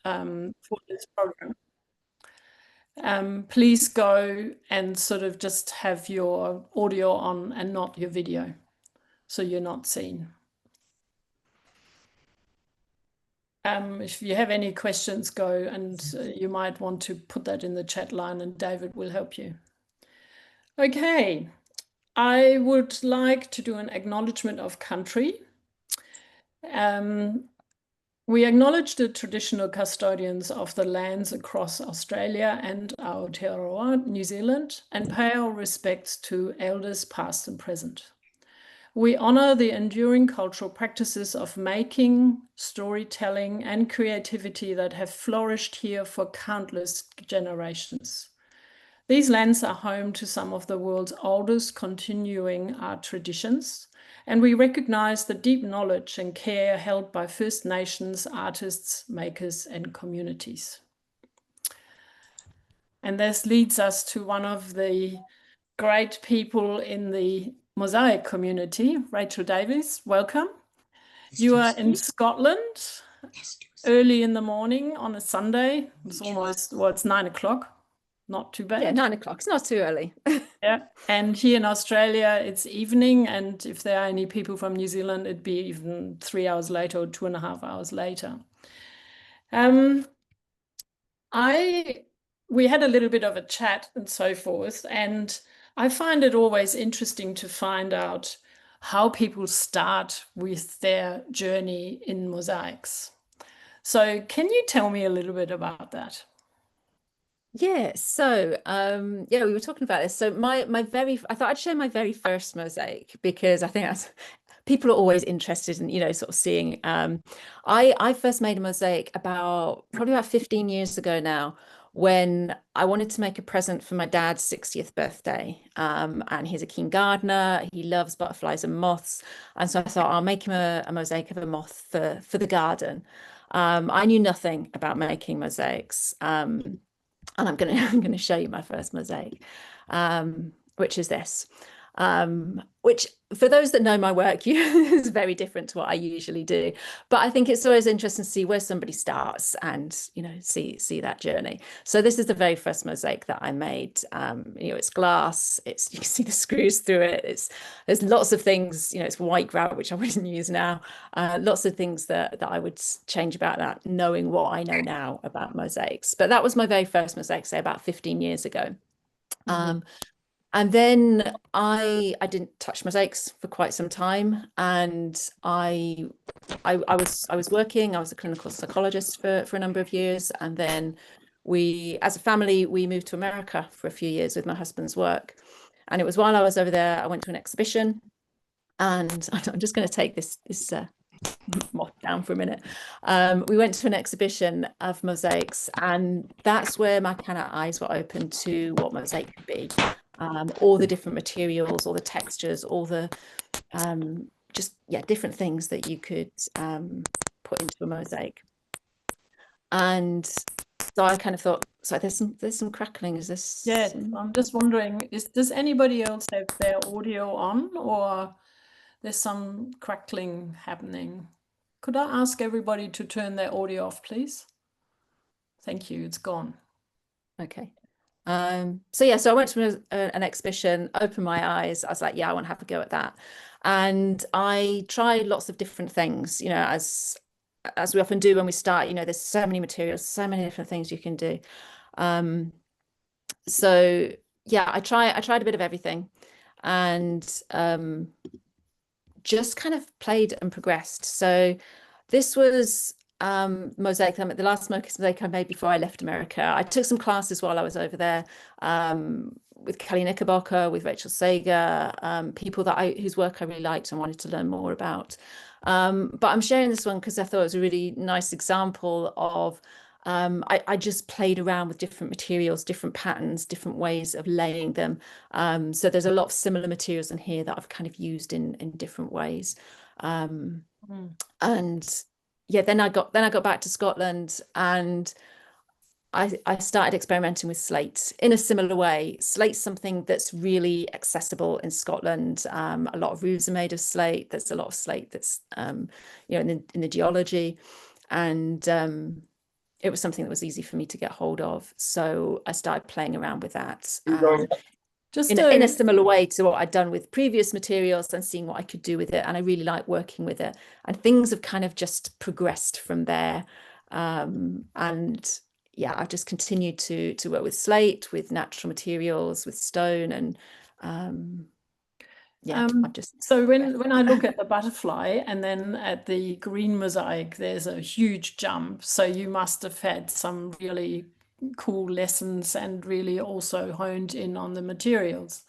for this program. Please go and sort of just have your audio on and not your video, so you're not seen. If you have any questions, go, and you might want to put that in the chat line and David will help you. Okay, I would like to do an acknowledgement of country. We acknowledge the traditional custodians of the lands across Australia and Aotearoa, New Zealand, and pay our respects to elders past and present. We honor the enduring cultural practices of making, storytelling, and creativity that have flourished here for countless generations. These lands are home to some of the world's oldest continuing art traditions, and we recognize the deep knowledge and care held by First Nations artists, makers, and communities. And this leads us to one of the great people in the mosaic community, Rachel Davies. Welcome. You are in Scotland early in the morning on a Sunday. It's almost, well, it's 9 o'clock. Not too bad. Yeah, 9 o'clock. It's not too early. Yeah. And here in Australia, it's evening. And if there are any people from New Zealand, it'd be even 3 hours later or 2.5 hours later. We had a little bit of a chat and so forth, and I find it always interesting to find out how people start with their journey in mosaics. So can you tell me a little bit about that? Yeah, so yeah, we were talking about this. So I thought I'd share my very first mosaic because I think that's people are always interested in, sort of seeing. I first made a mosaic probably about 15 years ago now, when I wanted to make a present for my dad's 60th birthday. And he's a keen gardener. He loves butterflies and moths. And so I thought I'll make him a mosaic of a moth for the garden. I knew nothing about making mosaics. And I'm going to show you my first mosaic, which is this, which for those that know my work, is very different to what I usually do. But I think it's always interesting to see where somebody starts and, see that journey. So this is the very first mosaic that I made. It's glass. You can see the screws through it. There's lots of things, it's white grout, which I wouldn't use now. Lots of things that I would change about that, knowing what I know now about mosaics. But that was my very first mosaic, say about 15 years ago. And then I didn't touch mosaics for quite some time, and I was working. I was a clinical psychologist for a number of years, and then as a family, we moved to America for a few years with my husband's work. And it was while I was over there, I went to an exhibition, and I'm just going to take this moth down for a minute. We went to an exhibition of mosaics, and that's where my kind of eyes were open to what mosaic could be. All the different materials, all the textures, all the different things that you could put into a mosaic. And so I kind of thought, so there's some crackling. Is this? Yeah, I'm just wondering, does anybody else have their audio on, or there's some crackling happening? Could I ask everybody to turn their audio off, please? Thank you. It's gone. Okay. So I went to an exhibition, opened my eyes. I was like, yeah, I want to have a go at that. And I tried lots of different things, as we often do when we start, there's so many materials, so many different things you can do. So yeah, I tried a bit of everything, and just kind of played and progressed. So this was mosaic, the last mosaic I made before I left America. I took some classes while I was over there, with Kelly Knickerbocker, with Rachel Sager, people whose work I really liked and wanted to learn more about. But I'm sharing this one because I thought it was a really nice example of I just played around with different materials, different patterns, different ways of laying them. So there's a lot of similar materials in here that I've kind of used in different ways. And yeah, then I got back to Scotland, and I started experimenting with slate in a similar way. Slate's something that's really accessible in Scotland. A lot of roofs are made of slate. There's a lot of slate that's in the geology, and it was something that was easy for me to get hold of. So I started playing around with that. Just In a similar way to what I'd done with previous materials and seeing what I could do with it. And I really like working with it. And things have kind of just progressed from there. And yeah, I've just continued to work with slate, with natural materials, with stone, and yeah, I've just so when I look at the butterfly and then at the green mosaic, there's a huge jump. So you must have had some really cool lessons and really also honed in on the materials.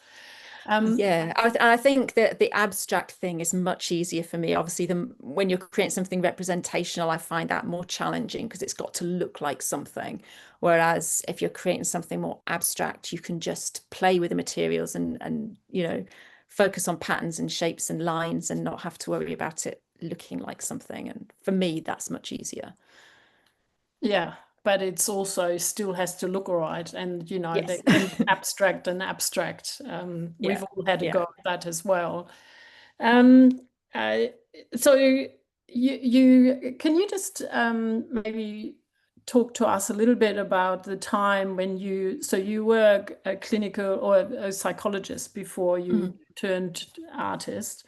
Yeah, I think that the abstract thing is much easier for me. Obviously, when you're creating something representational, I find that more challenging because it's got to look like something. Whereas if you're creating something more abstract, you can just play with the materials and focus on patterns and shapes and lines and not have to worry about it looking like something. And for me, that's much easier. Yeah, but it's also still has to look all right. And, there Yes. can be abstract and abstract. We've Yeah. all had a Yeah. go at that as well. Um, uh, so you can you just maybe talk to us a little bit about the time when you were a clinical or a psychologist before you Mm. turned artist,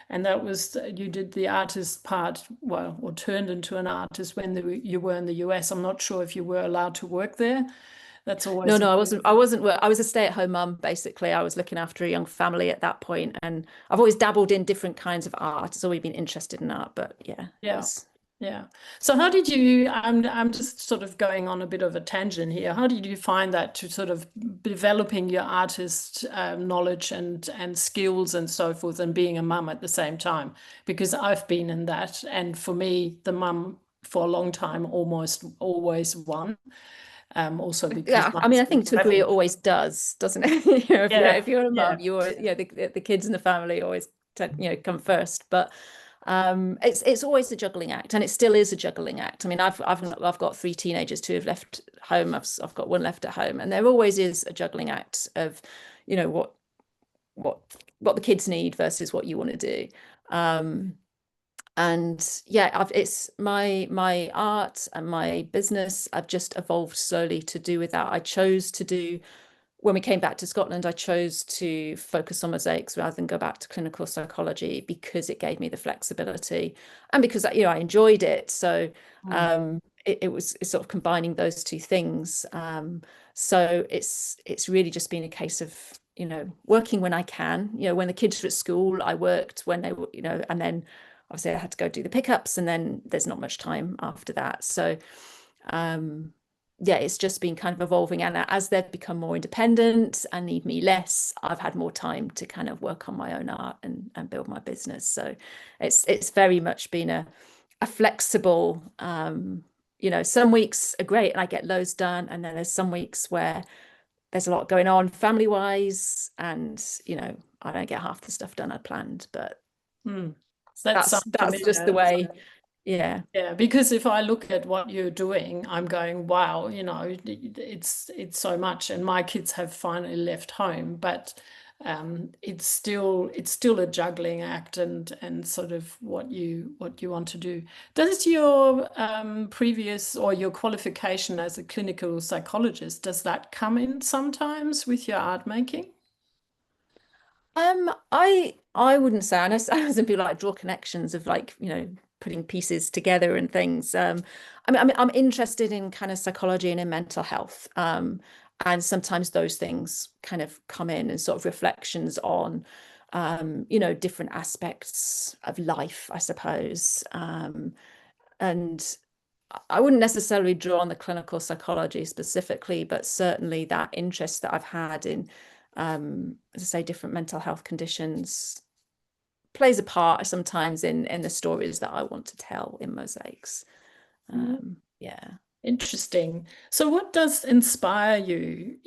and that was you did the artist part, well, or turned into an artist when you were in the US. I'm not sure if you were allowed to work there. That's No, always no, I wasn't. I was a stay-at-home mum, basically. I was looking after a young family at that point, and I've always dabbled in different kinds of art. It's always been interested in art, but yeah, it yeah. was. Yeah. So how did you, I'm just sort of going on a bit of a tangent here. How did you find that to sort of developing your artist knowledge and skills and so forth and being a mum at the same time? Because I've been in that. And for me, the mum for a long time almost always won. Also because Yeah, my I mean, I husband think to a degree it traveled. always does, doesn't it? Yeah. If you're a Yeah. mum, the kids in the family always come first. But it's always a juggling act, and it still is a juggling act. I mean, I've got three teenagers, two have left home. I've got one left at home, and there always is a juggling act of, what what what the kids need versus what you want to do. Um, and yeah, it's my art and my business. I've just evolved slowly to do with that. I chose to do when we came back to Scotland, I chose to focus on mosaics rather than go back to clinical psychology because it gave me the flexibility and because I enjoyed it. So Mm. it's sort of combining those two things. So it's really just been a case of working when I can. When the kids were at school, I worked when they were, and then obviously I had to go do the pickups, and then there's not much time after that. So yeah, it's just been kind of evolving. And as they've become more independent and need me less, I've had more time to kind of work on my own art and build my business. So it's very much been a flexible, some weeks are great and I get loads done. And then there's some weeks where there's a lot going on family wise, and I don't get half the stuff done I planned, but Mm. That sounds that's just the familiar. way. Yeah. Yeah, because if I look at what you're doing, I'm going, wow, it's so much. And my kids have finally left home, but it's still a juggling act and sort of what you want to do. Does your previous or your qualification as a clinical psychologist, does that come in sometimes with your art making? I wouldn't say. I know some people like draw connections of like, putting pieces together and things. I'm interested in kind of psychology and in mental health. And sometimes those things kind of come in and sort of reflections on, different aspects of life, I suppose. And I wouldn't necessarily draw on the clinical psychology specifically, but certainly that interest that I've had in, as I say, different mental health conditions plays a part sometimes in the stories that I want to tell in mosaics. Yeah. Interesting. So what does inspire you?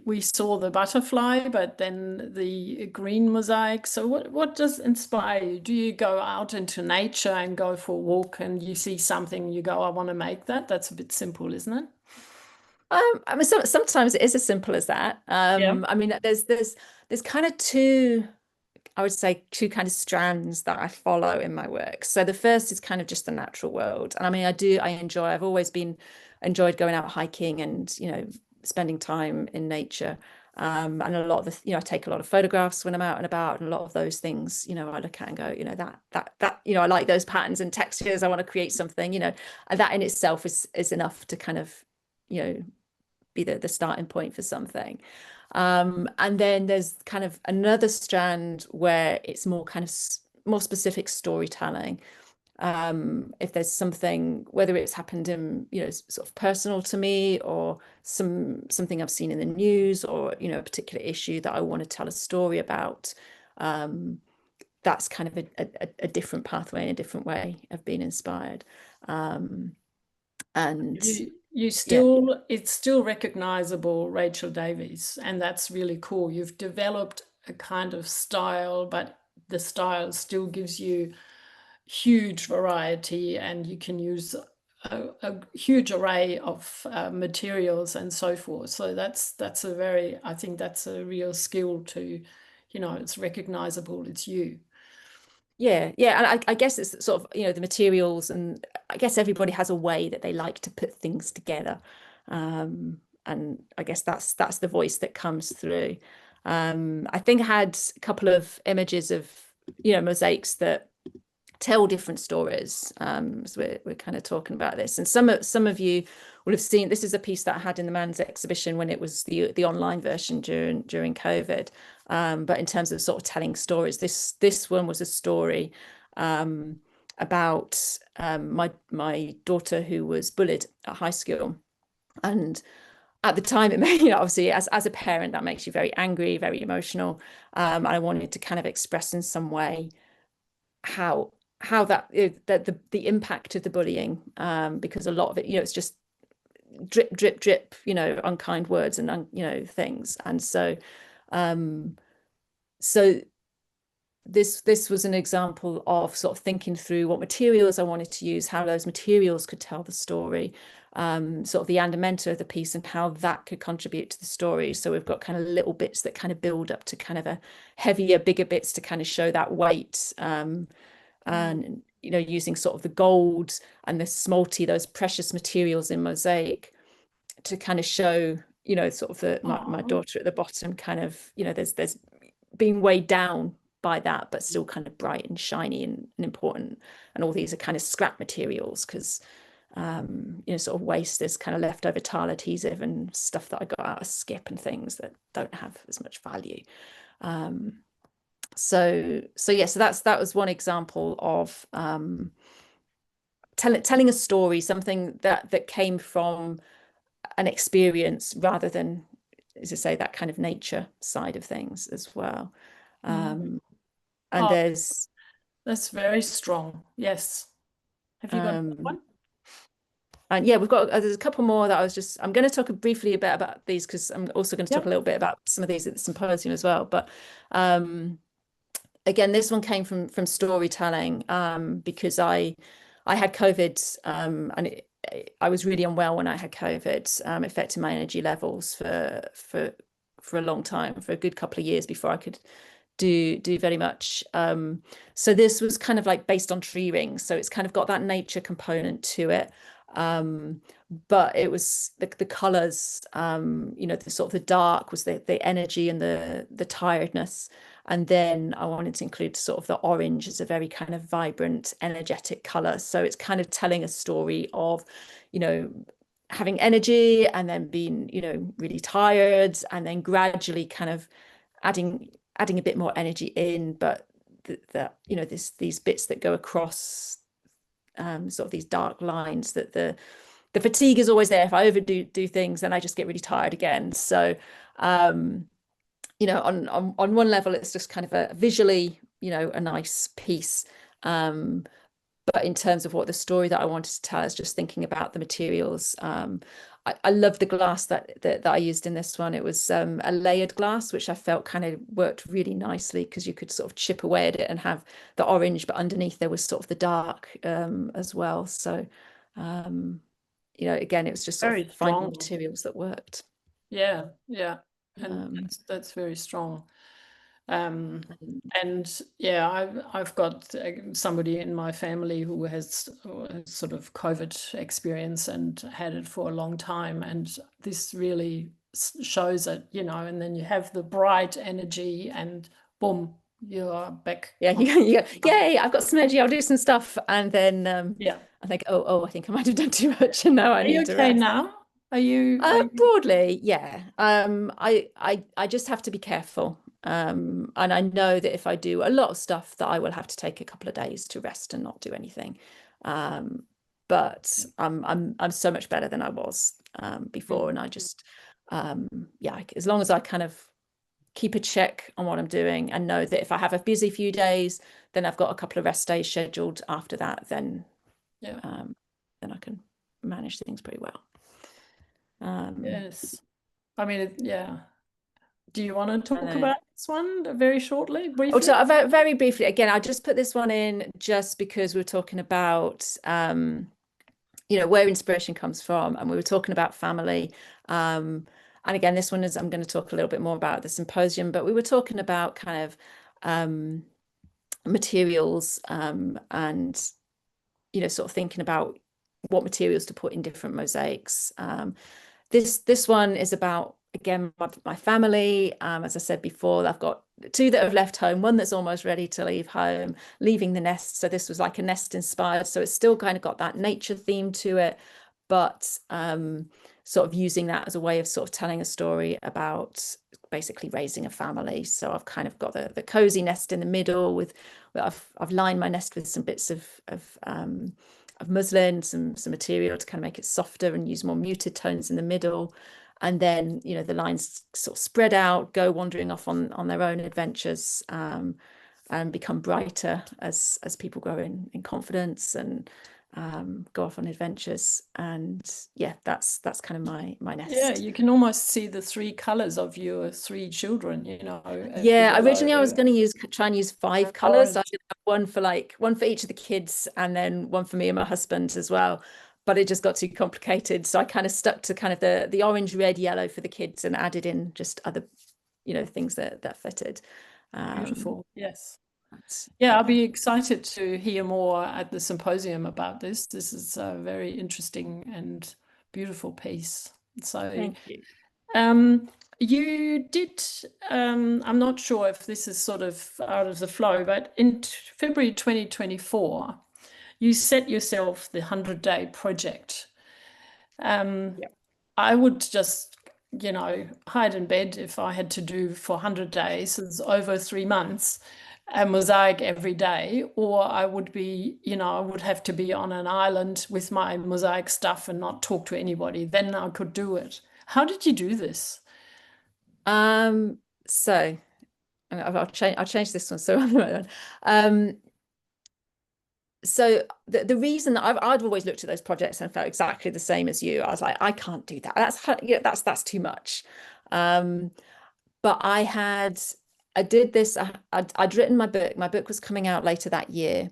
We saw the butterfly, but then the green mosaic. So what does inspire you? Do you go out into nature and go for a walk and you see something, you go, I want to make that? That's a bit simple, isn't it? I mean, sometimes it is as simple as that. Yeah. I mean, there's kind of two I would say, two kind of strands that I follow in my work. So the first is kind of just the natural world. And I mean, I've always enjoyed going out hiking and, spending time in nature. And a lot of I take a lot of photographs when I'm out and about, and a lot of those things, I look at and go, that, I like those patterns and textures. I want to create something, and that in itself is enough to kind of, be the starting point for something. And then there's kind of another strand where it's more kind of more specific storytelling. If there's something, whether it's happened in, sort of personal to me, or something I've seen in the news, or, a particular issue that I want to tell a story about, that's kind of a different pathway and a different way of being inspired. And it's still recognizable Rachel Davies, and that's really cool. You've developed a kind of style, but the style still gives you huge variety, and you can use a huge array of materials and so forth. So I think that's a real skill to, it's recognizable, it's you. Yeah, and I guess it's sort of, the materials, and I guess everybody has a way that they like to put things together. And I guess that's the voice that comes through. I think I had a couple of images of, mosaics that tell different stories. So we're kind of talking about this, and some of you will have seen, this is a piece that I had in the Man's exhibition when it was the online version during COVID. But in terms of sort of telling stories, this one was a story about my daughter who was bullied at high school. And at the time, it made, obviously as a parent, that makes you very angry, very emotional. I wanted to kind of express in some way how that the impact of the bullying, because a lot of it, it's just drip drip drip, unkind words and things. And so this was an example of sort of thinking through what materials I wanted to use, how those materials could tell the story, sort of the andamenta of the piece and how that could contribute to the story. So we've got kind of little bits that kind of build up to kind of a heavier, bigger bits to kind of show that weight. And using sort of the gold and the smalty, those precious materials in mosaic, to kind of show, sort of my daughter at the bottom, kind of, there's being weighed down by that, but still kind of bright and shiny and important. And all these are kind of scrap materials, because sort of waste, there's kind of leftover tile adhesive and stuff that I got out of skip and things that don't have as much value. So that was one example of telling a story, something that came from an experience, rather than, as I say, that kind of nature side of things as well. And that's very strong. Yes. Have you got one? And yeah, there's a couple more that I'm going to talk briefly a bit about these, because I'm also going to talk a little bit about some of these at the symposium as well. But again, this one came from storytelling, because I had COVID, and I was really unwell when I had COVID, affecting my energy levels for a long time, for a good couple of years before I could do very much. So this was kind of like based on tree rings, so it's kind of got that nature component to it. But it was the colors, the sort of the dark was the energy and the tiredness. And then I wanted to include sort of the orange as a very kind of vibrant, energetic color. So it's kind of telling a story of, having energy and then being, really tired, and then gradually kind of adding a bit more energy in, but these bits that go across, sort of these dark lines, that the fatigue is always there. If I overdo things, then I just get really tired again. So on one level, it's just kind of a visually, a nice piece. But in terms of what the story that I wanted to tell is just thinking about the materials. I love the glass that I used in this one. It was a layered glass, which I felt kind of worked really nicely, because you could sort of chip away at it and have the orange, but underneath there was sort of the dark as well. So, again, it was just sort of finding materials that worked. Yeah. And that's very strong. And yeah, I've got somebody in my family who has sort of COVID experience and had it for a long time. And this really shows it, and then you have the bright energy and boom, you're back. Yeah, you go, yay, I've got some energy, I'll do some stuff. And then Yeah. I think, I think I might have done too much and now I Are you need to okay rest. now? Are you Broadly, yeah. I just have to be careful. And I know that if I do a lot of stuff that I will have to take a couple of days to rest and not do anything. Um, but I'm so much better than I was before. And I just yeah, as long as I kind of keep a check on what I'm doing and know that if I have a busy few days, then I've got a couple of rest days scheduled after that, then Yeah. then I can manage things pretty well. Yes. I mean, yeah. Do you want to talk And about this one very shortly, oh, briefly? so very briefly, again, I just put this one in just because we were talking about, where inspiration comes from, and we were talking about family. And again, this one is, I'm going to talk a little bit more about the symposium, but we were talking about kind of materials and, sort of thinking about what materials to put in different mosaics. This one is about, again, my family. As I said before, I've got two that have left home, one that's almost ready to leave home, leaving the nest. So this was like a nest inspired. So it's still kind of got that nature theme to it, but sort of using that as a way of sort of telling a story about basically raising a family. So I've kind of got the cozy nest in the middle with, I've lined my nest with some bits of muslin, some material to kind of make it softer and use more muted tones in the middle. And then, the lines sort of spread out, go wandering off on their own adventures, and become brighter as people grow in confidence and go off on adventures. And yeah, that's kind of my nest. Yeah, you can almost see the three colors of your three children, Yeah, yellow, originally I was going to try and use 5 colors. So I orange. did have one for each of the kids and then one for me and my husband as well. But it just got too complicated. So I kind of stuck to kind of the orange, red, yellow for the kids and added in just other, things that fitted. Beautiful. Yes. But, Yeah, I'll yeah. be excited to hear more at the symposium about this. This is a very interesting and beautiful piece. So, Thank you. you did, I'm not sure if this is sort of out of the flow, but in February 2024, you set yourself the 100-day project. I would just, hide in bed if I had to do for 100 days, it's over 3 months, a mosaic every day, or I would be, I would have to be on an island with my mosaic stuff and not talk to anybody. Then I could do it. How did you do this? So I'll change this one. So so the reason that I'd always looked at those projects and felt exactly the same as you. I was like, I can't do that. That's too much. But I did this. I'd written my book. My book was coming out later that year,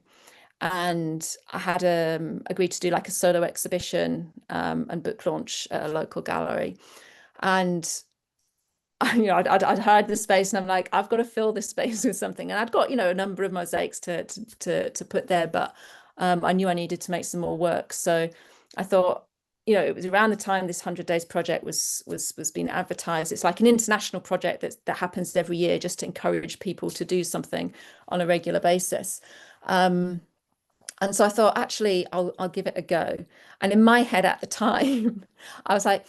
and I had agreed to do like a solo exhibition and book launch at a local gallery. And I'd hired the space, and I'm like, I've got to fill this space with something. And I'd got, a number of mosaics to put there, but I knew I needed to make some more work. So I thought, it was around the time this 100 Days project was being advertised. It's like an international project that happens every year just to encourage people to do something on a regular basis. And so I thought, actually, I'll give it a go. And in my head at the time, I was like,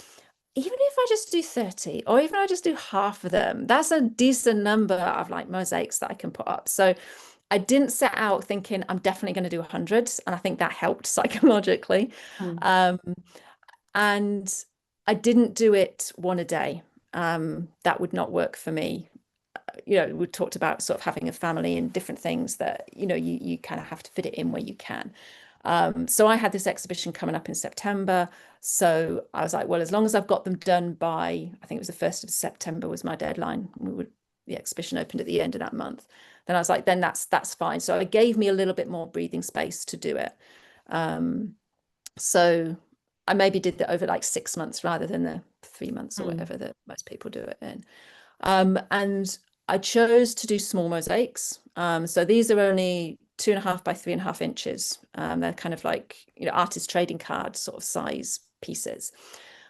even if I just do 30 or even I just do half of them, that's a decent number of like mosaics that I can put up. So I didn't set out thinking I'm definitely going to do 100. And I think that helped psychologically. Um, and I didn't do it one a day. That would not work for me. We talked about sort of having a family and different things that, you kind of have to fit it in where you can. So I had this exhibition coming up in September. So I was like, well, as long as I've got them done by, I think it was the 1st of September was my deadline. The exhibition opened at the end of that month. Then I was like, then that's fine. So it gave me a little bit more breathing space to do it. So I maybe did that over like 6 months rather than the 3 months or whatever that most people do it in. And I chose to do small mosaics. So these are only 2.5 by 3.5 inches. They're kind of like, artist trading card sort of size pieces.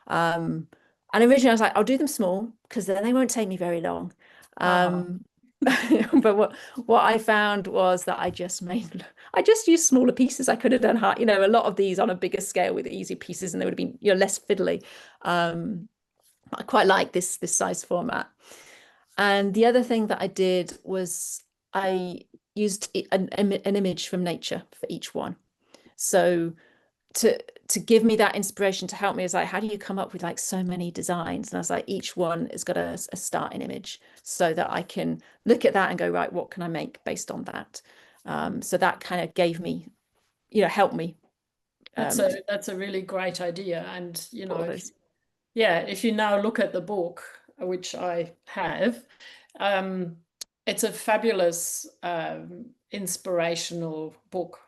And originally I was like, I'll do them small because then they won't take me very long. But what I found was that I just used smaller pieces. I could have done a lot of these on a bigger scale with easy pieces, and they would have been less fiddly. I quite like this size format. And the other thing that I did was I used an image from nature for each one. So to give me that inspiration, to help me, is like, how do you come up with like so many designs? And I was like, each one has got a starting image so that I can look at that and go, right, what can I make based on that? So that kind of gave me, helped me. That's a really great idea. And, if you now look at the book, which I have, it's a fabulous inspirational book,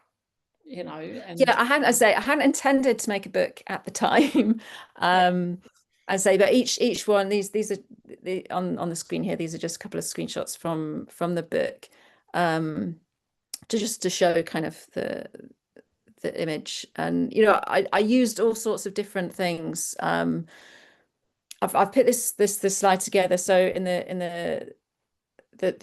and I hadn't intended to make a book at the time. But each one, these are on the screen here. These are just a couple of screenshots from the book, to show kind of the image. And I used all sorts of different things. I've put this slide together. So in the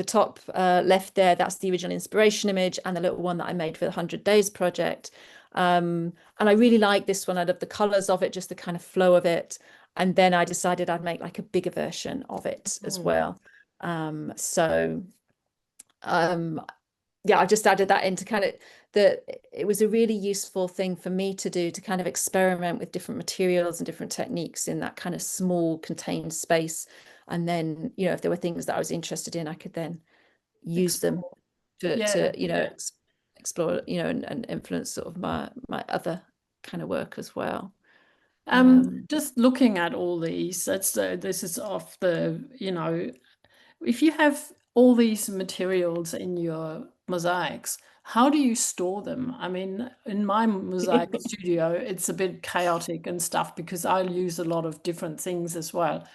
top left there, that's the original inspiration image, and the little one that I made for the 100 Days project. And I really like this one. I love the colors of it, just the kind of flow of it. And then I decided I'd make like a bigger version of it as well. I just added that into kind of it was a really useful thing for me to do, to kind of experiment with different materials and different techniques in that kind of small contained space. And then, if there were things that I was interested in, I could then use them to explore, and influence sort of my other kind of work as well. Just looking at all these, this is off the, if you have all these materials in your mosaics, how do you store them? I mean, in my mosaic studio, it's a bit chaotic and stuff because I use a lot of different things as well.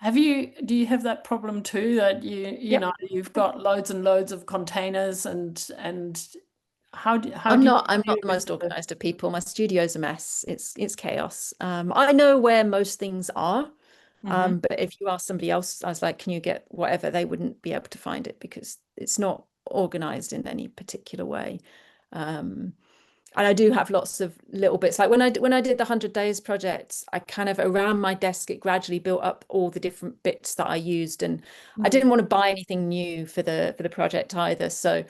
Do you have that problem too, that you've got loads and loads of containers, and how do I'm you not the most organized of people. My studio's a mess. It's chaos. I know where most things are. But if you ask somebody else, I was like, can you get whatever? They wouldn't be able to find it because it's not organized in any particular way. And I do have lots of little bits. Like when I did the 100 Days project, I kind of, around my desk, it gradually built up all the different bits that I used, and I didn't want to buy anything new for the project either. So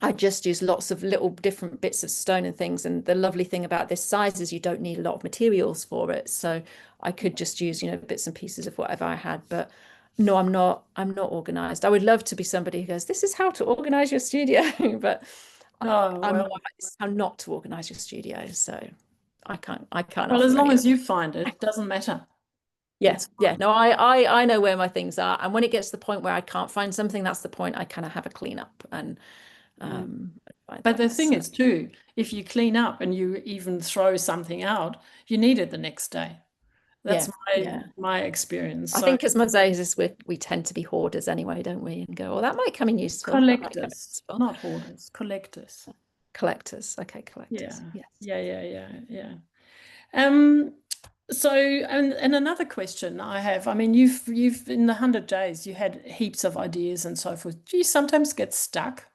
I just use lots of little different bits of stone and things. And the lovely thing about this size is you don't need a lot of materials for it. So I could just use, bits and pieces of whatever I had. But no, I'm not organized. I would love to be somebody who goes, this is how to organize your studio. But I'm not to organize your studio. So I can't Well, as long as you find it, doesn't matter. Yeah. No, I know where my things are. And when it gets to the point where I can't find something, that's the point I kind of have a cleanup. And but the thing is too, if you clean up and you even throw something out, you need it the next day. That's my experience. I think as mosaics, we tend to be hoarders anyway, don't we? And go, that might come in useful. Collectors, not hoarders, collectors. Collectors. Okay, collectors. Yeah. So, and another question I have, I mean, you've in the 100 Days, you had heaps of ideas and so forth. Do you sometimes get stuck?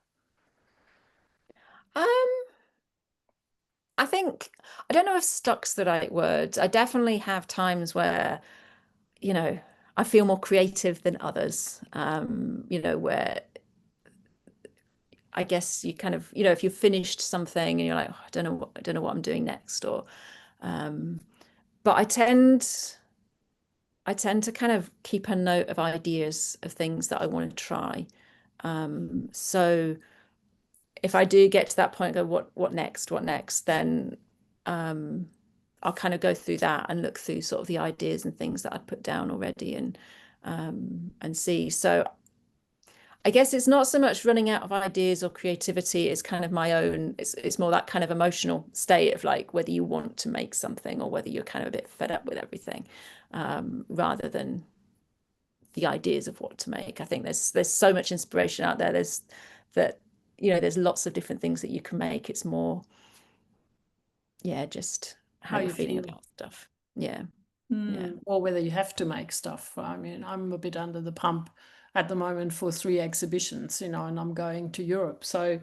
I think, I don't know if stuck's the right word. I definitely have times where, I feel more creative than others, where I guess you kind of, if you've finished something and you're like, I don't know what I'm doing next, or, but I tend to kind of keep a note of ideas of things that I want to try. So if I do get to that point, go, what next, then I'll kind of go through that and look through sort of the ideas and things that I'd put down already, and see. So I guess it's not so much running out of ideas or creativity. It's kind of my own, it's more that kind of emotional state of like whether you want to make something or whether you're kind of a bit fed up with everything, rather than the ideas of what to make. I think there's so much inspiration out there. There's lots of different things that you can make. It's more, just how you're feeling about stuff. Yeah. Or whether you have to make stuff. I mean, I'm a bit under the pump at the moment for 3 exhibitions, and I'm going to Europe. So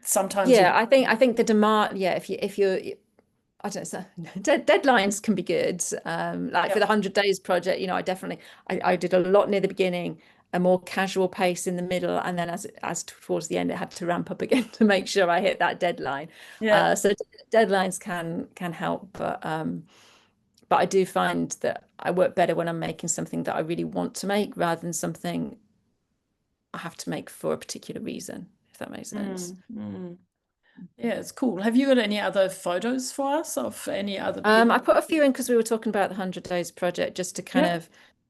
sometimes I think the demand, if you're I don't know, deadlines can be good. Like for the 100 Days project, I did a lot near the beginning, a more casual pace in the middle, and then as towards the end, it had to ramp up again to make sure I hit that deadline. So deadlines can help, but I do find that I work better when I'm making something that I really want to make rather than something I have to make for a particular reason, if that makes sense. Yeah, it's cool. Have you got any other photos for us of any other I put a few in because we were talking about the 100 Days project, just to kind of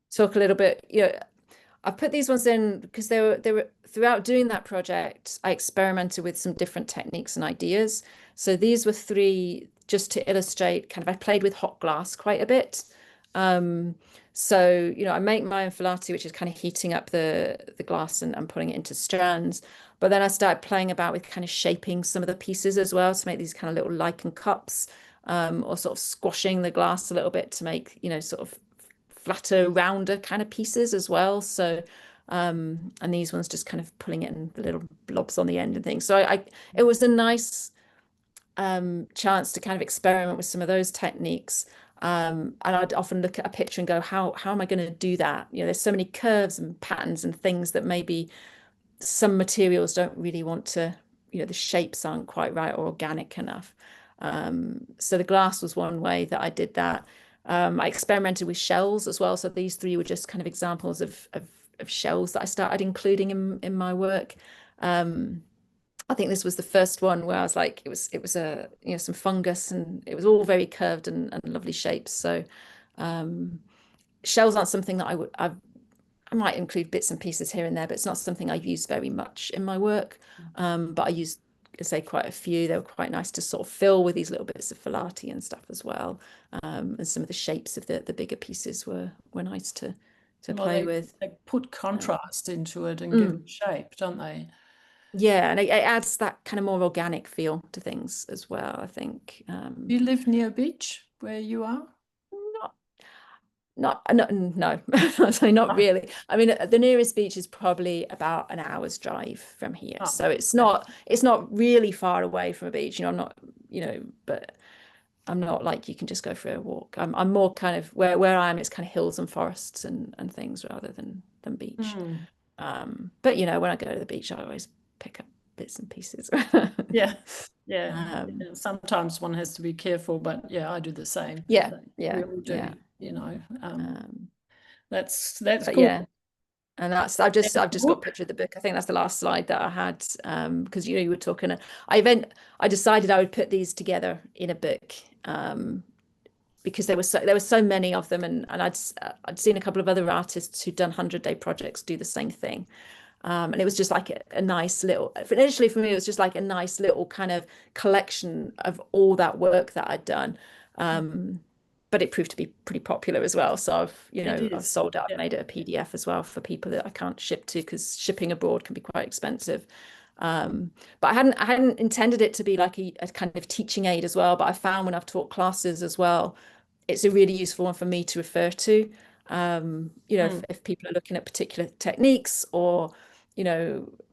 talk a little bit. I put these ones in because they were throughout doing that project, I experimented with some different techniques and ideas. So these were 3 just to illustrate I played with hot glass quite a bit. So, I make my own filati, which is kind of heating up the glass and putting it into strands. But then I started playing about with kind of shaping some of the pieces as well to make these kind of little lichen cups, or sort of squashing the glass a little bit to make, sort of flatter, rounder kind of pieces as well. So, and these ones just kind of pulling it in the little blobs on the end and things. So it was a nice chance to kind of experiment with some of those techniques. And I'd often look at a picture and go, how am I going to do that? There's so many curves and patterns and things that maybe some materials don't really want to, the shapes aren't quite right or organic enough. So the glass was one way that I did that. I experimented with shells as well. So these 3 were just kind of examples of shells that I started including in my work. I think this was the first one where I was like, it was some fungus, and it was all very curved and lovely shapes. So shells aren't something that I might include bits and pieces here and there, but it's not something I use very much in my work. But I used, say, quite a few. They were quite nice to sort of fill with these little bits of filati and stuff as well. And some of the shapes of the bigger pieces were nice to play with. They put contrast into it and give it shape, don't they? Yeah, and it adds that kind of more organic feel to things as well, I think. Do you live near a beach where you are? No, so not really. I mean, the nearest beach is probably about an hour's drive from here. So it's not really far away from a beach. I'm not, but I'm not like you can just go for a walk. I'm more kind of where I am, it's kind of hills and forests and things rather than beach. But when I go to the beach, I always pick up bits and pieces. Yeah. Sometimes one has to be careful, but I do the same. We all do. That's cool. Yeah, and I've just got a picture of the book. I think that's the last slide that I had, because you were talking. I decided I would put these together in a book, because there were so many of them, and I'd seen a couple of other artists who'd done 100-day projects do the same thing. And it was just like a nice little, initially for me, it was just like a nice little kind of collection of all that work that I'd done. But it proved to be pretty popular as well. So I've sold it. I've made it a PDF as well for people that I can't ship to, because shipping abroad can be quite expensive. But I hadn't intended it to be like a kind of teaching aid as well. But I found when I've taught classes as well, it's a really useful one for me to refer to. If people are looking at particular techniques or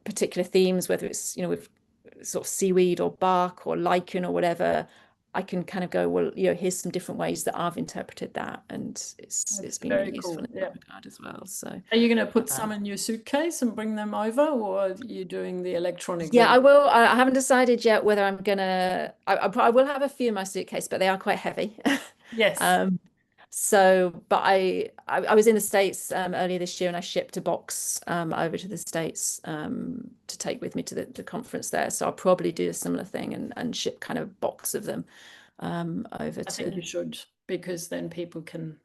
particular themes, whether it's with sort of seaweed or bark or lichen or whatever, I can kind of go, well, here's some different ways that I've interpreted that, and it's been really useful in that regard as well. So are you going to put some in your suitcase and bring them over, or are you doing the electronic version? I will. I haven't decided yet whether I'm gonna. I will have a few in my suitcase, but they are quite heavy. Yes. So, but I was in the States earlier this year, and I shipped a box over to the States to take with me to the conference there. So I'll probably do a similar thing and ship kind of a box of them over to. I think you should, because then people can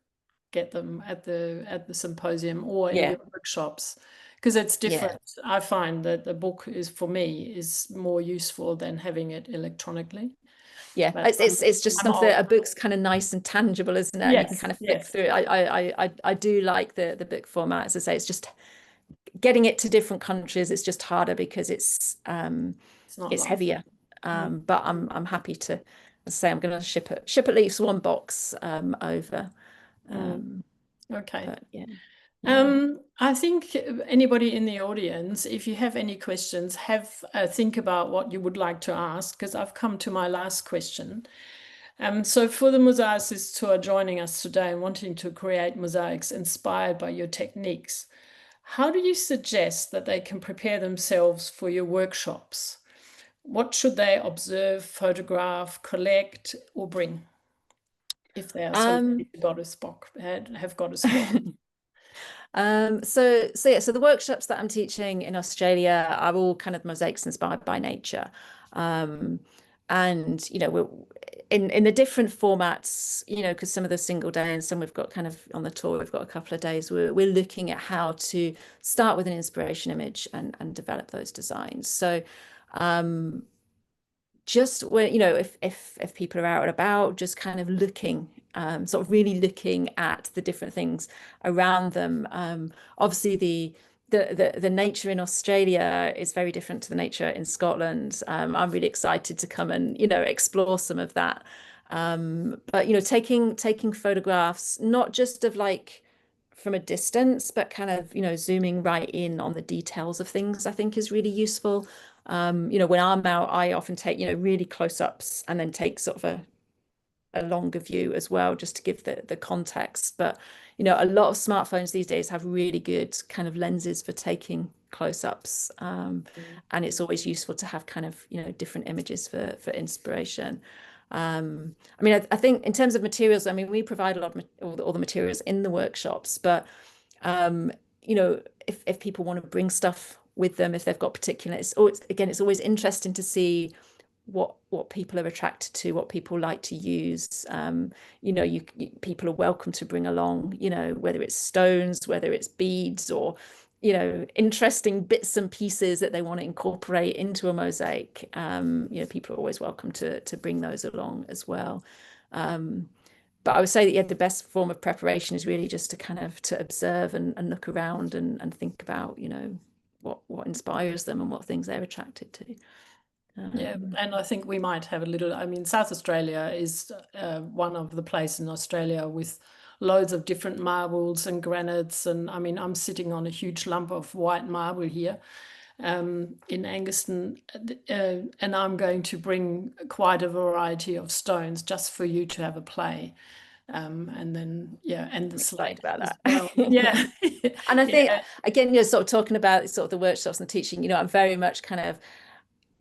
get them at the symposium or in your workshops, because it's different. I find that the book is, for me, is more useful than having it electronically. Yeah, But it's just I'm something. old. A book's kind of nice and tangible, isn't it? And you can Yes, kind of flick yes. through it. I do like the book format. As I say, it's just getting it to different countries. It's just harder because It's not it's long. heavier. Mm. But I'm happy to, as I say, I'm going to ship at least one box over. Okay. But yeah. I think anybody in the audience, if you have any questions, have a think about what you would like to ask, because I've come to my last question. So for the mosaicists who are joining us today and wanting to create mosaics inspired by your techniques, how do you suggest that they can prepare themselves for your workshops? What should they observe, photograph, collect, or bring if they are so ready to got a spot, have got a spot? So the workshops that I'm teaching in Australia are all kind of mosaics inspired by nature. And we're in the different formats, because some of the single day and some we've got kind of on the tour, we've got a couple of days. We're looking at how to start with an inspiration image and develop those designs. So just when if people are out and about, just kind of looking, sort of really looking at the different things around them. Obviously the nature in Australia is very different to the nature in Scotland. I'm really excited to come and explore some of that. But taking photographs, not just of like from a distance, but kind of zooming right in on the details of things, I think is really useful. When I'm out, I often take really close-ups and then take sort of a longer view as well, just to give the context. But a lot of smartphones these days have really good kind of lenses for taking close-ups, and it's always useful to have kind of different images for inspiration. I think in terms of materials, we provide a lot of all the materials in the workshops, but if people want to bring stuff with them, if they've got particular, it's always interesting to see what people are attracted to, what people like to use. People are welcome to bring along, whether it's stones, whether it's beads, or interesting bits and pieces that they want to incorporate into a mosaic. People are always welcome to bring those along as well. But I would say that the best form of preparation is really just to kind of to observe and look around and think about what inspires them and what things they're attracted to. Yeah, and I think we might have a little, South Australia is one of the places in Australia with loads of different marbles and granites. And I'm sitting on a huge lump of white marble here in Anguston, and I'm going to bring quite a variety of stones just for you to have a play. And then, and the slate about as that. well. Yeah. And I think, again, you're sort of talking about sort of the workshops and teaching, I'm very much kind of,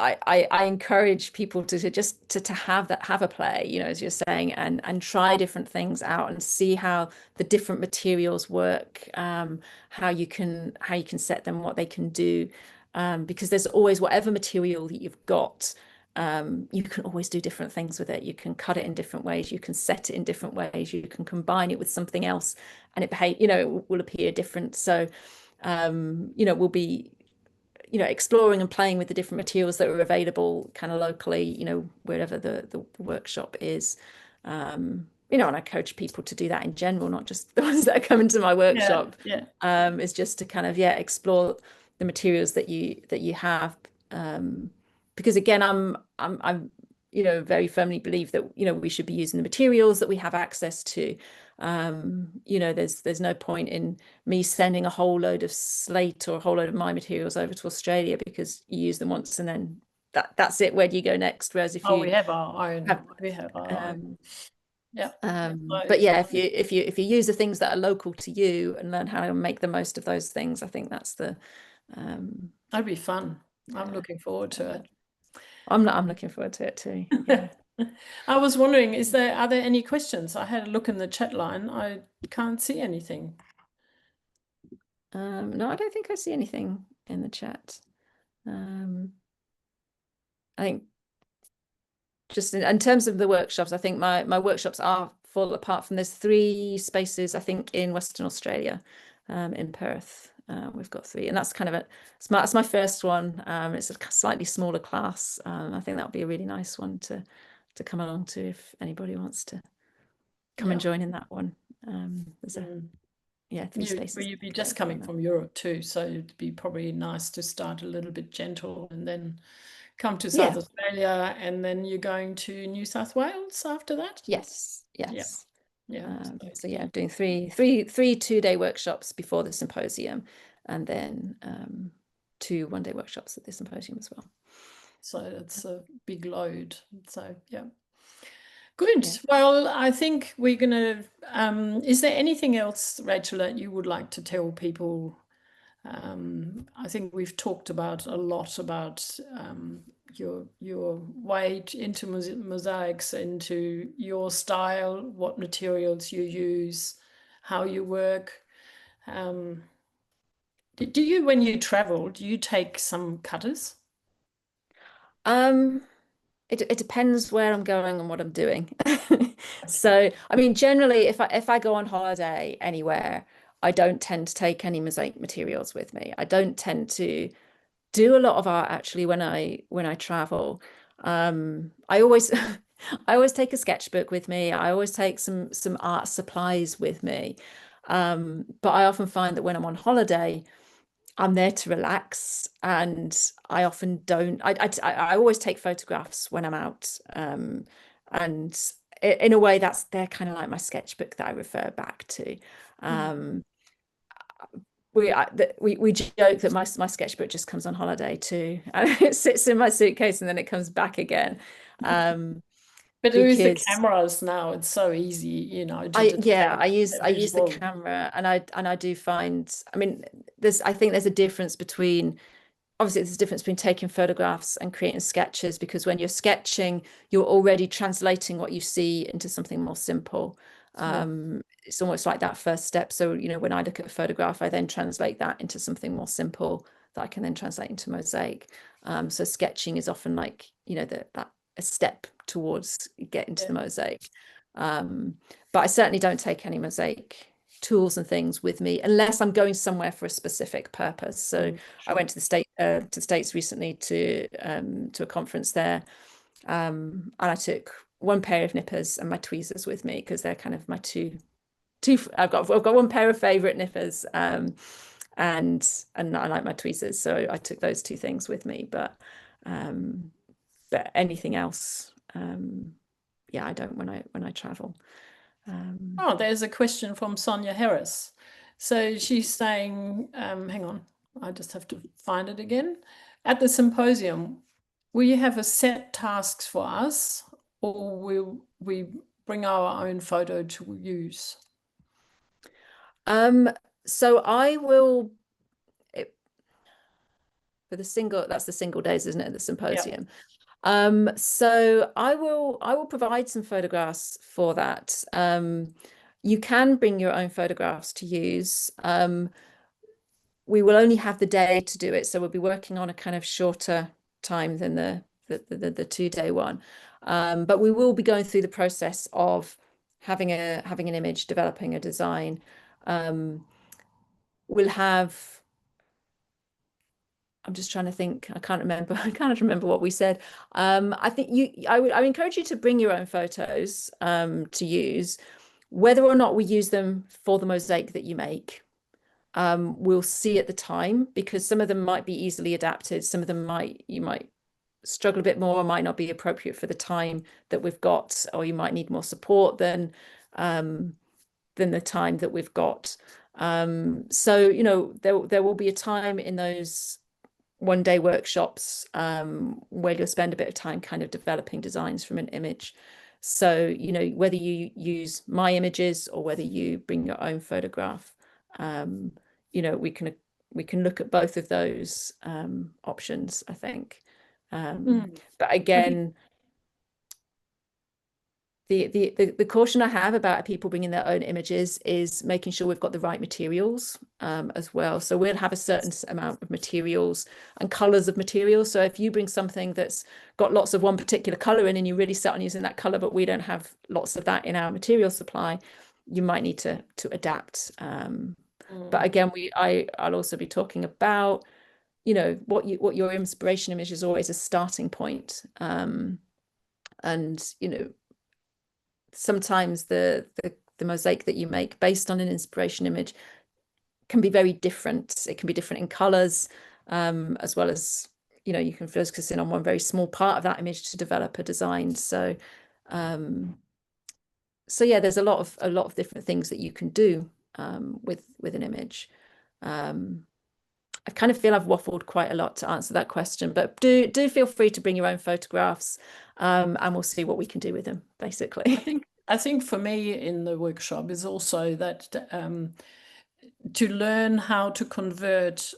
I encourage people to just to have a play, as you're saying, and try different things out and see how the different materials work, how you can set them, what they can do, because there's always, whatever material that you've got, you can always do different things with it. You can cut it in different ways, you can set it in different ways, you can combine it with something else and it will appear different. So we'll be exploring and playing with the different materials that are available kind of locally, wherever the workshop is. And I coach people to do that in general, not just the ones that are coming to my workshop. Is just to kind of explore the materials that you have, because again, I'm very firmly believe that we should be using the materials that we have access to. There's no point in me sending a whole load of slate or a whole load of my materials over to Australia because you use them once and then that's it. Where do you go next? Whereas if we have our own. Yeah. But yeah, if you use the things that are local to you and learn how to make the most of those things, I think that's that'd be fun. I'm looking forward to it. I'm looking forward to it too. Yeah. I was wondering, are there any questions? I had a look in the chat line. I can't see anything. No, I don't think I see anything in the chat. I think just in terms of the workshops, I think my workshops are full, apart from there's 3 spaces, I think, in Western Australia, in Perth. We've got 3, and that's kind of it's my first one. It's a slightly smaller class. I think that would be a really nice one to come along to if anybody wants to come and join in that one. There's three spaces. Well, you'd be just coming from Europe too, so it'd be probably nice to start a little bit gentle and then come to South Australia, and then you're going to New South Wales after that? Yes. Yeah. So yeah, doing three 2-day workshops before the symposium, and then 2 one-day workshops at the symposium as well. So it's a big load. So yeah. Good. Yeah. Well, I think we're going to, is there anything else, Rachel, that you would like to tell people? I think we've talked about a lot about your way into mosaics, into your style, what materials you use, how you work. Do you, when you travel, do you take some cutters? It depends where I'm going and what I'm doing. So, I mean, generally, if I go on holiday anywhere, I don't tend to take any mosaic materials with me. I don't tend to do a lot of art actually when I travel. I always I always take a sketchbook with me. I always take some art supplies with me. But I often find that when I'm on holiday, I'm there to relax, and I often don't. I always take photographs when I'm out, and in a way, they're kind of like my sketchbook that I refer back to. We joke that my sketchbook just comes on holiday too, and it sits in my suitcase and then it comes back again. But with the cameras now, it's so easy, you know. I use the camera, and I do find, I mean, I think there's a difference between, obviously there's a difference between taking photographs and creating sketches, because when you're sketching, you're already translating what you see into something more simple. It's almost like that first step. So, you know, when I look at a photograph, I then translate that into something more simple that I can then translate into mosaic. So sketching is often like, you know, that a step towards getting to the mosaic. But I certainly don't take any mosaic tools and things with me unless I'm going somewhere for a specific purpose. So I went to the States recently to a conference there, and I took one pair of nippers and my tweezers with me, because they're kind of my two. I've got one pair of favorite nippers, and I like my tweezers, so I took those 2 things with me. But anything else, I don't when I travel. There's a question from Sonia Harris. So she's saying, hang on, I just have to find it again. At the symposium, will you have a set tasks for us, or will we bring our own photo to use? So I will, that's the single days, isn't it, the symposium? So I will provide some photographs for that. You can bring your own photographs to use. We will only have the day to do it, so we'll be working on a kind of shorter time than the 2-day one. But we will be going through the process of having an image, developing a design. We'll have, I'm just trying to think. I can't remember what we said. I think I would encourage you to bring your own photos to use. Whether or not we use them for the mosaic that you make, we'll see at the time, because some of them might be easily adapted. Some of them you might struggle a bit more, or might not be appropriate for the time that we've got, or you might need more support than the time that we've got. So, you know, there will be a time in those one-day workshops where you'll spend a bit of time kind of developing designs from an image. So, you know, whether you use my images or whether you bring your own photograph, you know, we can look at both of those options, I think. But again, the caution I have about people bringing their own images is making sure we've got the right materials as well. So we'll have a certain amount of materials and colors of materials. So if you bring something that's got lots of one particular color in, and you really set on using that color, but we don't have lots of that in our material supply, you might need to adapt. But again, I'll also be talking about, you know, what your inspiration image is always a starting point. And, sometimes the mosaic that you make based on an inspiration image can be very different. It can be different in colors, as well as, you can focus in on one very small part of that image to develop a design. So yeah, there's a lot of different things that you can do with an image. I kind of feel I've waffled quite a lot to answer that question, but do feel free to bring your own photographs, and we'll see what we can do with them, basically. I think for me in the workshop is also that to learn how to convert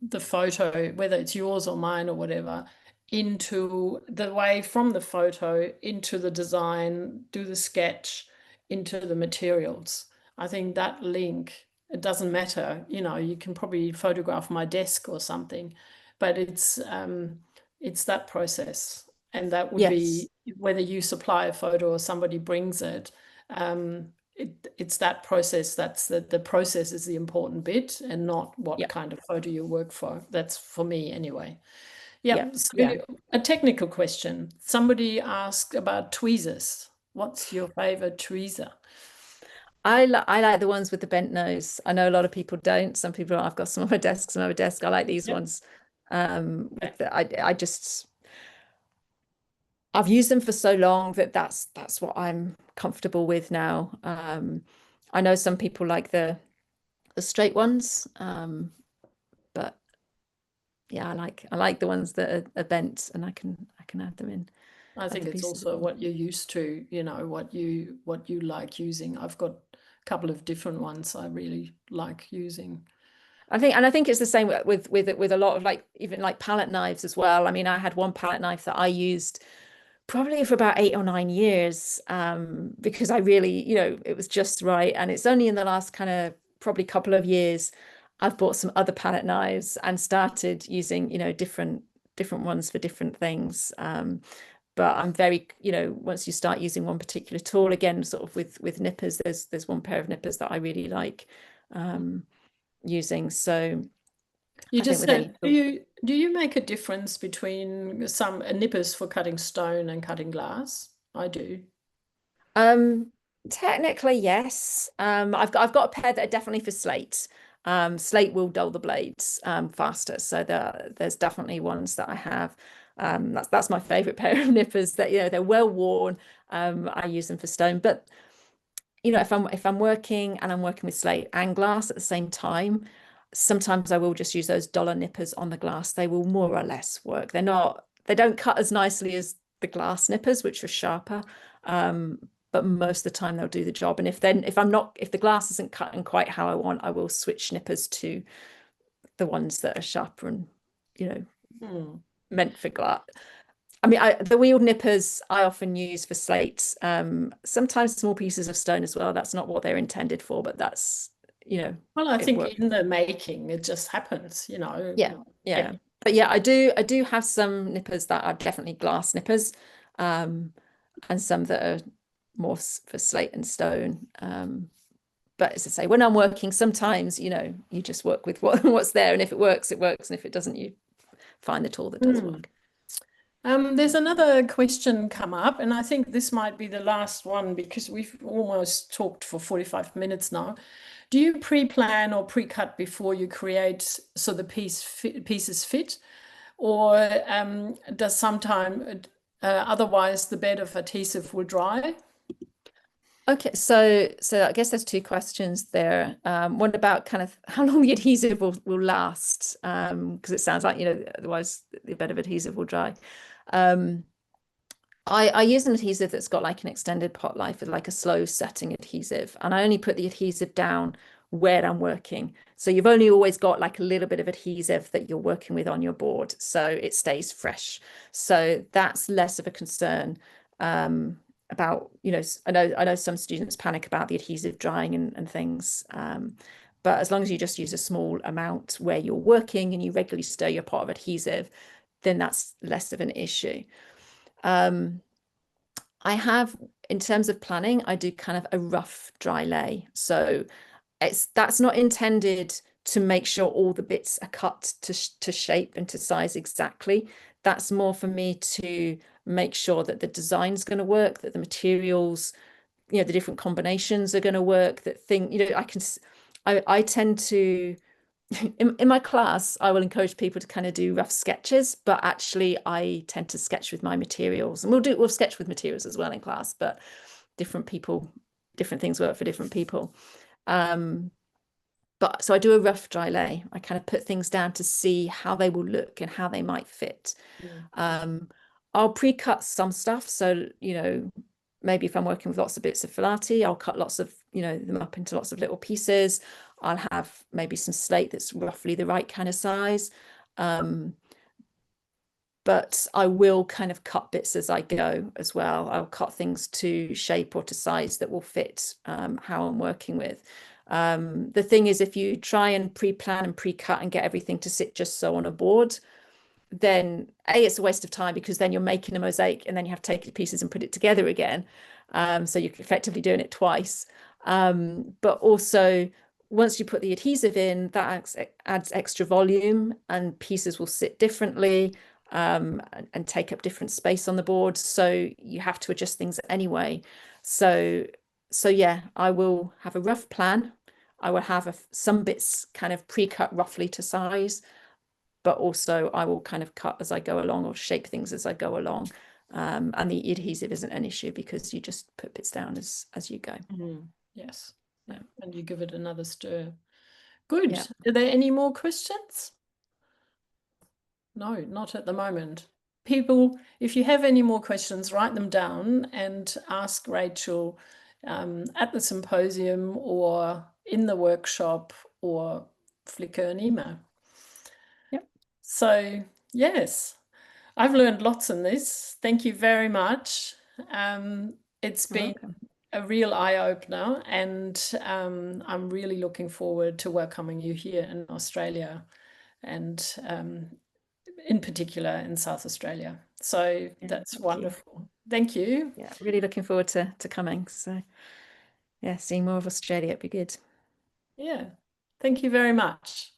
the photo, whether it's yours or mine or whatever, into the way from the photo into the design, do the sketch, into the materials. I think that link, it doesn't matter, you can probably photograph my desk or something, but it's that process. And that would Yes. be whether you supply a photo or somebody brings it. It's that process. That's the process is the important bit, and not what Yeah. kind of photo you work for. That's for me anyway. Yeah. Yeah. So Yeah. a technical question. Somebody asked about tweezers. What's your favorite tweezer? I like the ones with the bent nose. I know a lot of people don't. Some people, I've got some on my desk, some on my desk. I like these Yep. ones. I've used them for so long that that's what I'm comfortable with now. I know some people like the straight ones, but yeah, I like the ones that are bent, and I can add them in I think other it's pieces. also what you're used to, what you like using. I've got a couple of different ones I really like using. I think it's the same with a lot of even palette knives as well. I mean, I had one palette knife that I used probably for about 8 or 9 years, because I really, it was just right. And it's only in the last kind of probably couple of years I've bought some other palette knives and started using, different ones for different things. But I'm very, once you start using one particular tool, again, sort of with nippers, there's one pair of nippers that I really like using. So You I think just with any said, tool. do you make a difference between some nippers for cutting stone and cutting glass? I do. Um, Technically, yes. I've got a pair that are definitely for slate. Slate will dull the blades faster, so there's definitely ones that I have. That's my favorite pair of nippers. That they're well worn. I use them for stone, but if I'm working and I'm working with slate and glass at the same time, sometimes I will just use those dollar nippers on the glass. They will more or less work. They don't cut as nicely as the glass nippers, which are sharper. But most of the time they'll do the job. And if the glass isn't cutting quite how I want, I will switch nippers to the ones that are sharper and, meant for glass. I mean, the wheeled nippers I often use for slates. Sometimes small pieces of stone as well. That's not what they're intended for, but that's, Well, I it think works. in the making, it just happens, Yeah, Yeah. yeah. But yeah, I do have some nippers that are definitely glass nippers, and some that are more for slate and stone. But as I say, when I'm working, sometimes, you just work with what's there, and if it works, it works, and if it doesn't, you find the tool that does work. There's another question come up, and I think this might be the last one because we've almost talked for 45 minutes now. Do you pre-plan or pre-cut before you create so the pieces fit? Or does sometime otherwise the bed of adhesive will dry? Okay, so I guess there's two questions there. One about kind of how long the adhesive will last, because it sounds like, otherwise the bed of adhesive will dry. I use an adhesive that's got like an extended pot life with like a slow setting adhesive, and I only put the adhesive down where I'm working. So you've only always got like a little bit of adhesive that you're working with on your board, so it stays fresh. So that's less of a concern. About, I know some students panic about the adhesive drying and things. But as long as you just use a small amount where you're working and you regularly stir your pot of adhesive, then that's less of an issue. I have, in terms of planning, I do kind of a rough dry lay. So that's not intended to make sure all the bits are cut to shape and to size exactly. That's more for me to make sure that the design's going to work, that the materials, the different combinations are going to work, that I tend to, in my class, I will encourage people to kind of do rough sketches, but actually I tend to sketch with my materials, and we'll sketch with materials as well in class, but different things work for different people. But so I do a rough dry lay. I kind of put things down to see how they will look and how they might fit. I'll pre-cut some stuff. So, maybe if I'm working with lots of bits of filati, I'll cut lots of, them up into lots of little pieces. I'll have maybe some slate that's roughly the right kind of size. But I will kind of cut bits as I go as well. I'll cut things to shape or to size that will fit how I'm working with. The thing is, if you try and pre-plan and pre-cut and get everything to sit just so on a board, then it's a waste of time, because then you're making a mosaic and then you have to take it to pieces and put it together again. So you're effectively doing it twice. But also, once you put the adhesive in, that adds extra volume, and pieces will sit differently and take up different space on the board. So you have to adjust things anyway. So yeah, I will have a rough plan. I will have some bits kind of pre-cut roughly to size, but also I will kind of cut as I go along or shape things as I go along. And the adhesive isn't an issue, because you just put bits down as you go. Yes. Yeah. And you give it another stir. Good. Yeah. Are there any more questions? No, not at the moment. People, if you have any more questions, write them down and ask Rachel at the symposium or in the workshop, or flick her an email. Yep. So, yes, I've learned lots in this. Thank you very much. It's been a real eye-opener, and I'm really looking forward to welcoming you here in Australia, and in particular in South Australia. So that's wonderful. Thank you. Yeah, really looking forward to coming. So yeah, seeing more of Australia, it'd be good. Yeah, thank you very much.